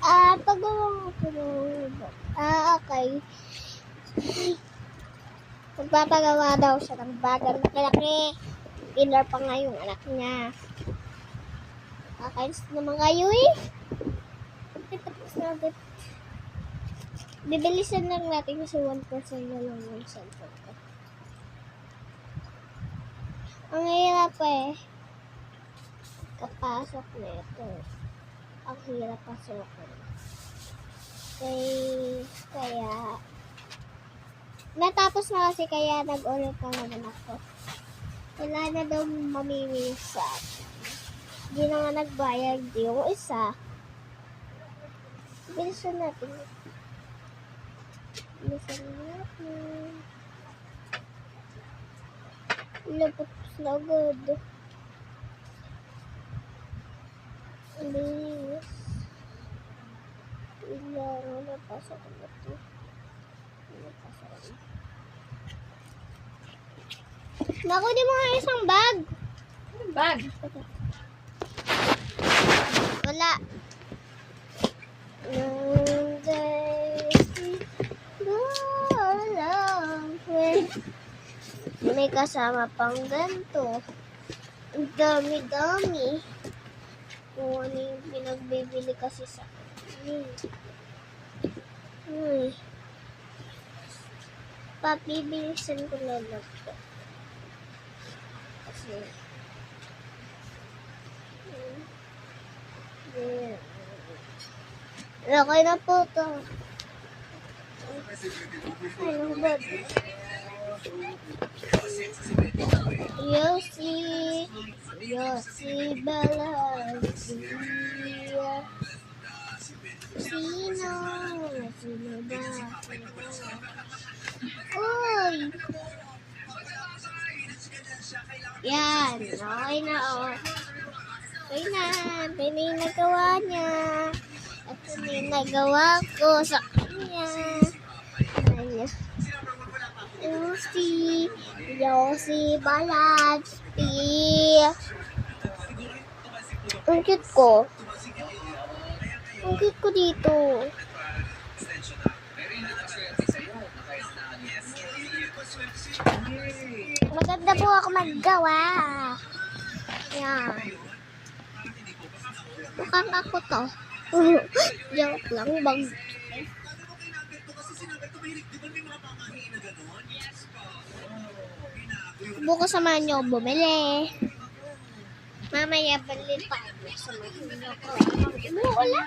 Pagawa ko ng... okay. Magpapagawa daw siya ng bagang malaki. Inner pa nga yung anak niya. Kakainis naman kayo eh. Tapos na agad. Bibilisan lang natin kasi 1% na lang yung cellphone ko. Ang hirap eh. Kapasok na ito. Ang hirap pasukin. Kaya natapos na kasi kaya nag-ulit na naman ako. Wala na daw mamimisan. Hindi na nga nagbayad yung isa. Bilisan natin. Labot na agad. Bilis. Ilang napasok na ito. Naku, di mo nga isang bag. Anong bag? Wala. May kasama pang ganito. Ang dami-dami. Kung ano yung pinagbibili kasi sa akin. Papibilisan ko na lang ito. Kasi okay na po ito. Ano ba? Yossi Balanci. Sino ba? Uy! Yan. Okay na oh. Okay na. Ito na yung nagawa niya. Ito na yung nagawa ko sa kanya. Yossi Balanci. Ang cute ko. Ang cute ko dito. Maganda po ako maggawa. Yan. Mukhang ako to. Joke lang bang. Bukas samahan niyo bumili. Mamaya balik pa. Samahan niyo ko. Wala.